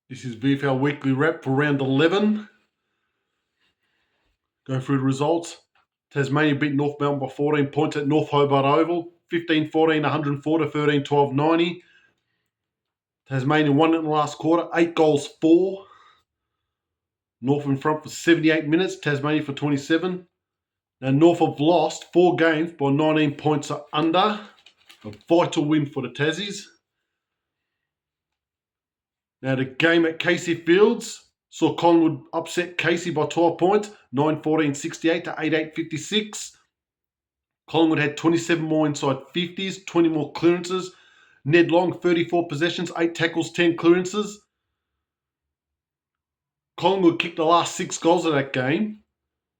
This is VFL Weekly Wrap for round 11. Go through the results. Tasmania beat North Melbourne by 14 points at North Hobart Oval. 15-14, 104 to 13-12, 90. Tasmania won it in the last quarter. 8 goals, 4. North in front for 78 minutes. Tasmania for 27. Now North have lost 4 games by 19 points or under. A vital win for the Tassies. Now the game at Casey Fields saw Collingwood upset Casey by 12 points, 9-14-68 to 8-8-56. Collingwood had 27 more inside 50s, 20 more clearances. Ned Long, 34 possessions, 8 tackles, 10 clearances. Collingwood kicked the last 6 goals of that game,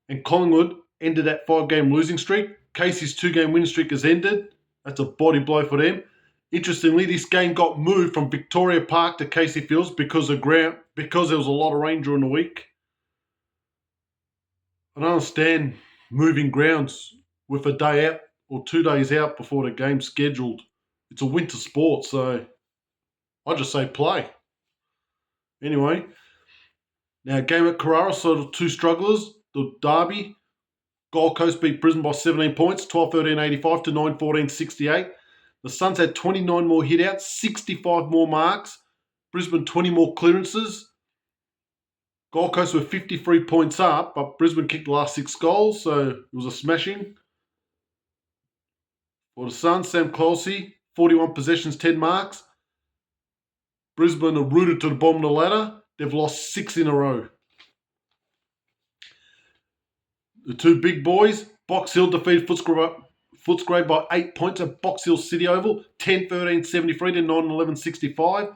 and Collingwood ended that 5-game losing streak. Casey's 2-game winning streak has ended. That's a body blow for them. Interestingly, this game got moved from Victoria Park to Casey Fields because there was a lot of rain during the week. I don't understand moving grounds with a day out or 2 days out before the game's scheduled. It's a winter sport, so I just say play. Anyway, now game at Carrara saw the 2 strugglers, the derby. Gold Coast beat Brisbane by 17 points, 12-13-85 to 9-14-68. The Suns had 29 more hitouts, 65 more marks. Brisbane 20 more clearances. Gold Coast were 53 points up, but Brisbane kicked the last 6 goals, so it was a smashing. For the Suns, Sam Closey, 41 possessions, 10 marks. Brisbane are rooted to the bottom of the ladder. They've lost 6 in a row. The 2 big boys, Box Hill defeated Footscray by 8 points at Box Hill City Oval, 10-13-73 to 9-11-65.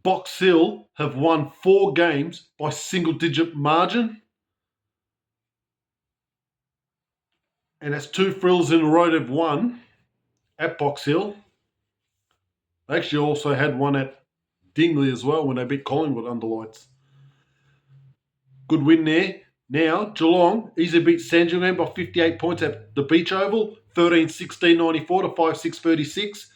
Box Hill have won 4 games by single-digit margin. And that's 2 frills in a row they've won at Box Hill. They actually also had one at Dingley as well when they beat Collingwood under lights. Good win there. Now, Geelong easily beat Sandringham by 58 points at the Beach Oval, 13-16-94 to 5-6-36.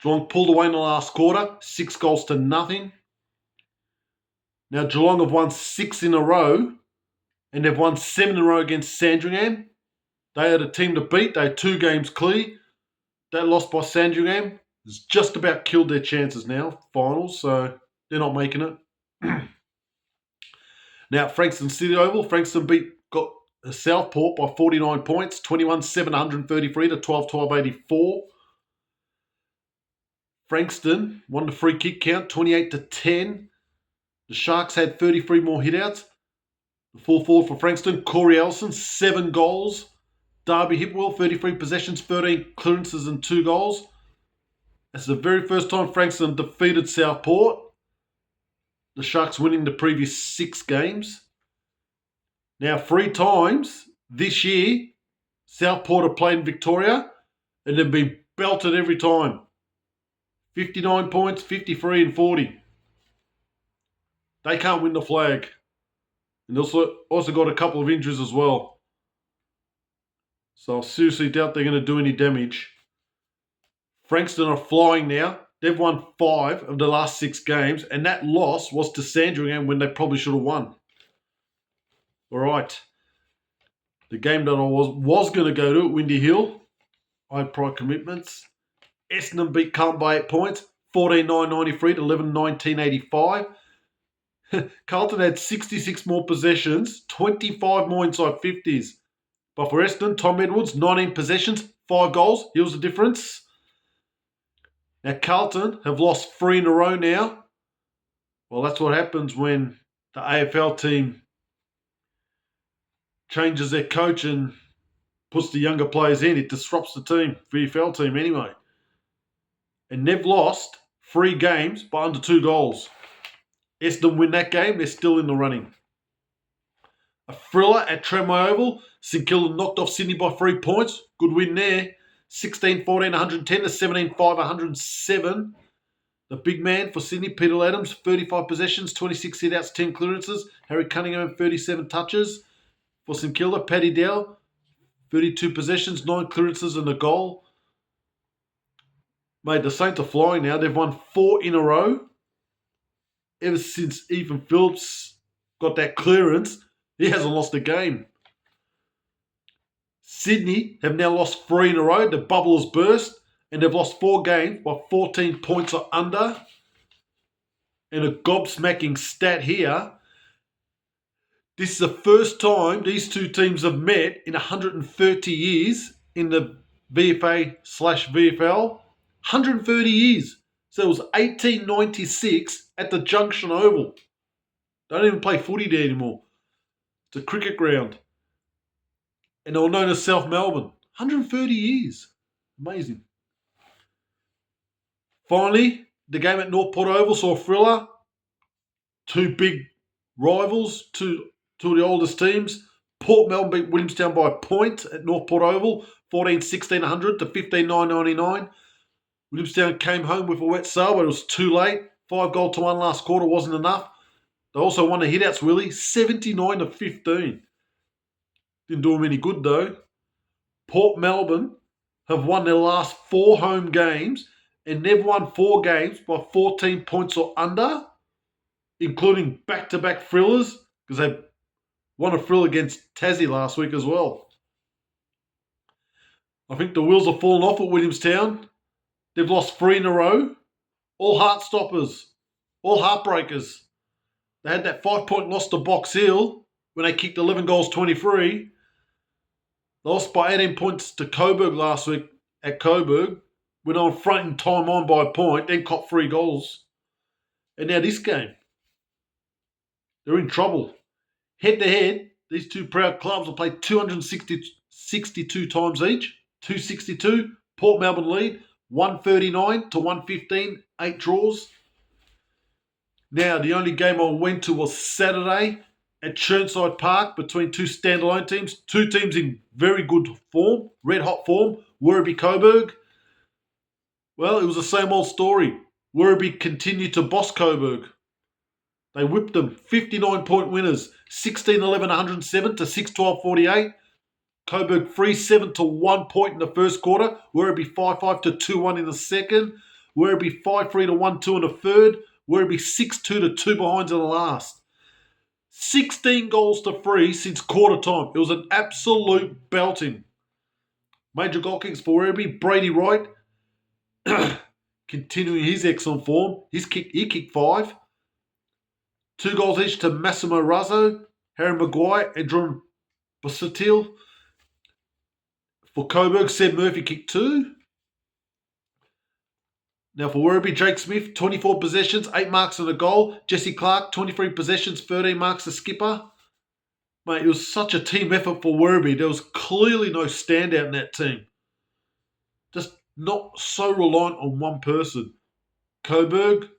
Geelong pulled away in the last quarter, 6 goals to nothing. Now, Geelong have won 6 in a row, and they've won 7 in a row against Sandringham. They are the team to beat. They had 2 games clear. That loss by Sandringham has just about killed their chances now, finals, so they're not making it. Now, Frankston City Oval, Frankston got Southport by 49 points, 21-7-133 to 12-12-84. Frankston won the free kick count, 28-10. The Sharks had 33 more hitouts. The full forward for Frankston, Corey Ellison, 7 goals. Darby Hipwell, 33 possessions, 13 clearances and 2 goals. That's the very first time Frankston defeated Southport. The Sharks winning the previous 6 games. Now, 3 times this year, Southport have played in Victoria and they've been belted every time. 59 points, 53 and 40. They can't win the flag. And also got a couple of injuries as well. So I seriously doubt they're going to do any damage. Frankston are flying now. They've won 5 of the last 6 games, and that loss was to Sandringham when they probably should have won. All right. The game that I was going to go to at Windy Hill, I had prior commitments. Essendon beat Carlton by 8 points, 14-9-93 to 11-19-85. Carlton had 66 more possessions, 25 more inside 50s. But for Essendon, Tom Edwards, 19 possessions, 5 goals. Here's the difference. Now, Carlton have lost 3 in a row now. Well, that's what happens when the AFL team changes their coach and puts the younger players in. It disrupts the team, VFL team anyway. And they've lost 3 games by under 2 goals. Essendon win that game, they're still in the running. A thriller at Tranmere Oval. St Kilda knocked off Sydney by 3 points. Good win there. 16-14-110 to 17-5-107. The big man for Sydney, Peter Adams, 35 possessions, 26 hitouts, 10 clearances. Harry Cunningham, 37 touches. For St Kilda, Paddy Dow, 32 possessions, 9 clearances and a goal. Mate, the Saints are flying now. They've won 4 in a row. ever since Ethan Phillips got that clearance, he hasn't lost a game. Sydney have now lost 3 in a row. The bubble has burst, and they've lost 4 games by 14 points or under. And a gobsmacking stat here. This is the first time these two teams have met in 130 years in the VFA/VFL. 130 years. So it was 1896 at the Junction Oval. They don't even play footy there anymore. It's a cricket ground. And they were known as South Melbourne. 130 years. Amazing. Finally, the game at North Port Oval saw a thriller. 2 big rivals, two of the oldest teams. Port Melbourne beat Williamstown by a point at North Port Oval, 14-1600 to 15-999. Williamstown came home with a wet sail, but it was too late. 5-1 last quarter wasn't enough. They also won the hitouts, Willie, 79-15. Didn't do them any good, though. Port Melbourne have won their last 4 home games, and they've won 4 games by 14 points or under, including back-to-back thrillers, because they won a thrill against Tassie last week as well. I think the wheels have fallen off at Williamstown. They've lost 3 in a row. All heart stoppers. All heartbreakers. They had that 5-point loss to Box Hill when they kicked 11 goals 23. They lost by 18 points to Coburg last week at Coburg. Went on front in time on by a point, then copped 3 goals. And now this game. They're in trouble. Head-to-head, these two proud clubs have played 262 times each. 262. Port Melbourne lead. 139-115. 8 draws. Now, the only game I went to was Saturday at Chirnside Park between 2 standalone teams. 2 teams in very good form, red-hot form. Werribee Coburg. Well, it was the same old story. Werribee continued to boss Coburg. They whipped them. 59-point winners. 16-11-107 to 6-12-48. Coburg 3-7 to 1 point in the first quarter. Werribee 5-5 to 2-1 in the second. Werribee 5-3 to 1-2 in the third. Werribee 6-2 to 2 behinds in the last. 16 goals to 3 since quarter time. It was an absolute belting. Major goal kicks for Werribee. Brady Wright continuing his excellent form. He kicked 5. 2 goals each to Massimo Razzo, Harry Maguire, and Jordan Busuttil. For Coburg, Seb Murphy kicked 2. Now for Werribee, Jake Smith, 24 possessions, 8 marks and a goal. Jesse Clark, 23 possessions, 13 marks, the skipper. Mate, it was such a team effort for Werribee. There was clearly no standout in that team. Just not so reliant on one person. Coburg,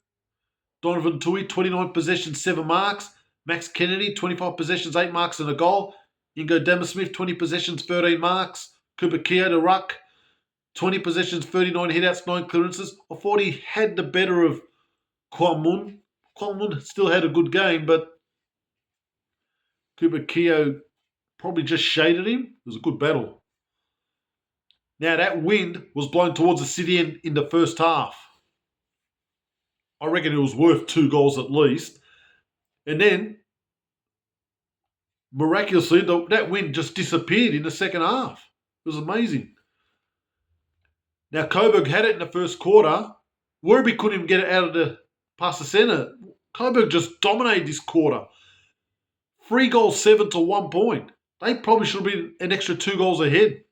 Donovan Tui, 29 possessions, 7 marks. Max Kennedy, 25 possessions, 8 marks and a goal. Ingo Dammersmith, 20 possessions, 13 marks. Cooper Keogh to ruck, 20 possessions, 39 hitouts, 9 clearances. I thought he had the better of Kwang Mun. Kwang Mun still had a good game, but Cooper Keogh probably just shaded him. It was a good battle. Now that wind was blowing towards the city end in the first half. I reckon it was worth 2 goals at least. And then, miraculously, that wind just disappeared in the second half. It was amazing. Now, Coburg had it in the first quarter. Werribee couldn't even get it out of past the centre. Coburg just dominated this quarter. 3 goals, 7 to 1 point. They probably should have been an extra 2 goals ahead.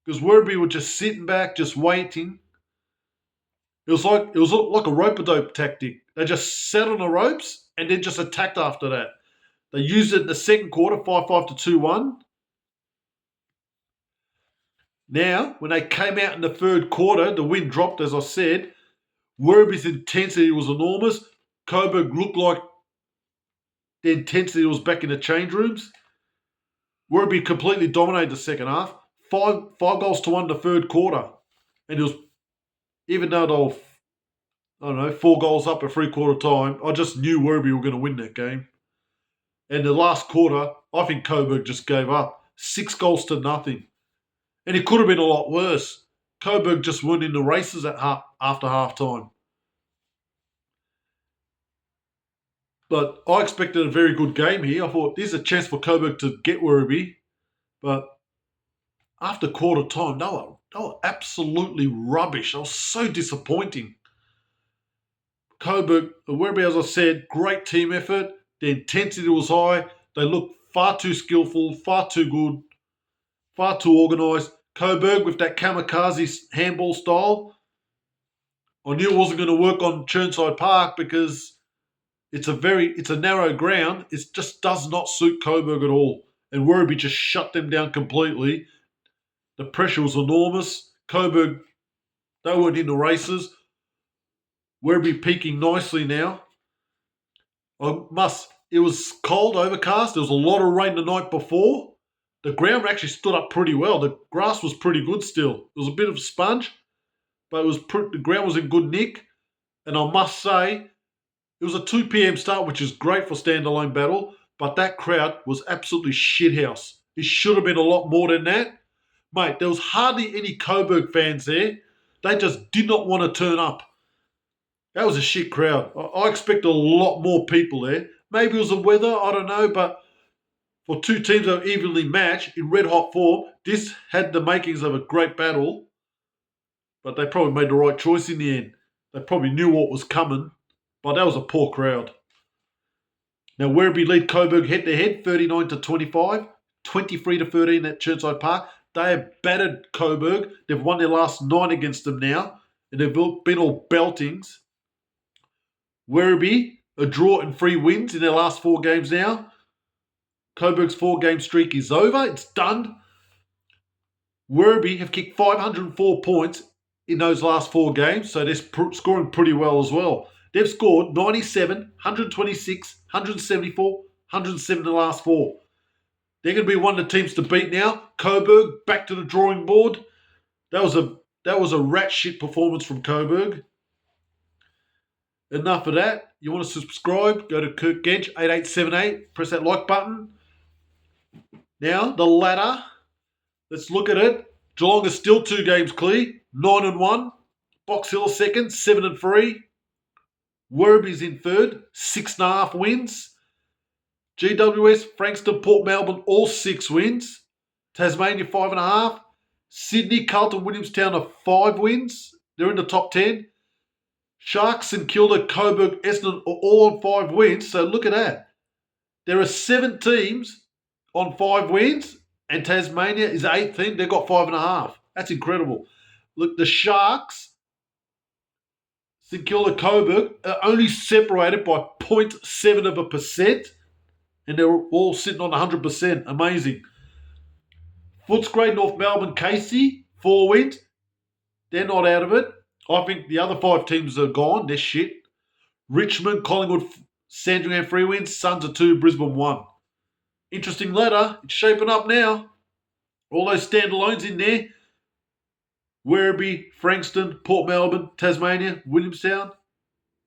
Because Werribee were just sitting back, just waiting. It was like a rope-a-dope tactic. They just sat on the ropes and then just attacked after that. They used it in the second quarter, 5-5 to 2-1. Now, when they came out in the third quarter, the wind dropped, as I said. Werribee's intensity was enormous. Coburg looked like the intensity was back in the change rooms. Werribee completely dominated the second half. 5 goals to 1 in the third quarter. And it was, even though they were, 4 goals up at 3-quarter time, I just knew Werribee were going to win that game. And the last quarter, I think Coburg just gave up. 6 goals to nothing. And it could have been a lot worse. Coburg just weren't in the races after half time. But I expected a very good game here. I thought there's a chance for Coburg to get Werribee. But after quarter time, they were absolutely rubbish. They were so disappointing. Coburg, Werribee, as I said, great team effort. The intensity was high. They looked far too skillful, far too good, far too organised. Coburg with that kamikaze handball style, I knew it wasn't going to work on Chirnside Park because it's a narrow ground. It just does not suit Coburg at all. And Werribee just shut them down completely. The pressure was enormous. Coburg, they weren't in the races. Werribee peaking nicely now. It was cold, overcast. There was a lot of rain the night before. The ground actually stood up pretty well. The grass was pretty good still. It was a bit of a sponge, but the ground was in good nick. And I must say, it was a 2 p.m. start, which is great for standalone battle, but that crowd was absolutely shithouse. It should have been a lot more than that. Mate, there was hardly any Coburg fans there. They just did not want to turn up. That was a shit crowd. I expected a lot more people there. Maybe it was the weather, I don't know, but for two teams that were evenly matched in red hot form, this had the makings of a great battle, but they probably made the right choice in the end. They probably knew what was coming, but that was a poor crowd. Now, Werribee lead Coburg head-to-head, 39-25, 23-13 at Chirnside Park. They have battered Coburg. They've won their last 9 against them now, and they've been all beltings. Werribee, a draw and 3 wins in their last 4 games now. Coburg's 4-game streak is over. It's done. Werribee have kicked 504 points in those last 4 games, so they're scoring pretty well as well. They've scored 97, 126, 174, 107 in the last 4. They're going to be one of the teams to beat now. Coburg, back to the drawing board. That was a rat shit performance from Coburg. Enough of that. You want to subscribe? Go to Kirk Gench 8878. Press that like button. Now, the ladder. Let's look at it. Geelong is still 2 games clear. 9-1. Box Hill second, 7-3. Werribee's in third, 6.5 wins. GWS, Frankston, Port Melbourne, all 6 wins. Tasmania, 5.5. Sydney, Carlton, Williamstown are 5 wins. They're in the top 10. Sharks, St Kilda, Coburg, Essendon are all on 5 wins. So look at that. There are 7 teams on 5 wins, and Tasmania is the 8th team. They've got 5.5. That's incredible. Look, the Sharks, St Kilda, Coburg are only separated by 0.7%, and they're all sitting on 100%. Amazing. Footscray, North Melbourne, Casey, 4 wins. They're not out of it. I think the other 5 teams are gone. They're shit. Richmond, Collingwood, Sandringham, 3 wins. Suns are 2, Brisbane 1. Interesting ladder. It's shaping up now. All those standalones in there. Werribee, Frankston, Port Melbourne, Tasmania, Williamstown.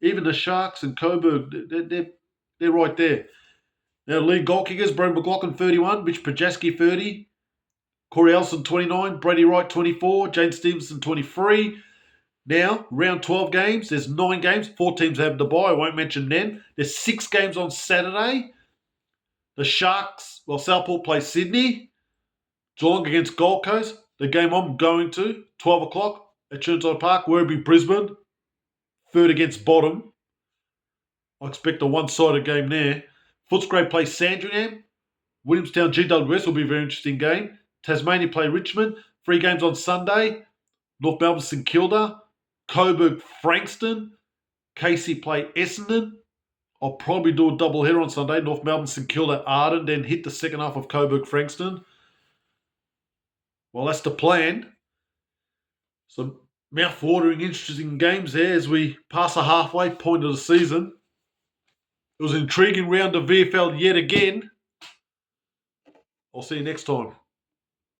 Even the Sharks and Coburg, they're right there. Now, league goal kickers, Brad McLaughlin, 31. Mitch Pajaski, 30. Corey Elson, 29. Brady Wright, 24. Jane Stevenson, 23. Now, round 12 games. There's 9 games. 4 teams have the bye. I won't mention them. There's 6 games on Saturday. The Sharks, Southport play Sydney. Geelong against Gold Coast. The game I'm going to, 12 o'clock at Chirnside Park. Werribee, Brisbane. 3rd against bottom. I expect a one-sided game there. Footscray play Sandringham. Williamstown GWS will be a very interesting game. Tasmania play Richmond. 3 games on Sunday. North Melbourne St Kilda. Coburg Frankston. Casey play Essendon. I'll probably do a double header on Sunday. North Melbourne St Kilda Arden. Then hit the second half of Coburg Frankston. Well, that's the plan. Some mouth-watering, interesting games there as we pass the halfway point of the season. It was an intriguing round of VFL yet again. I'll see you next time.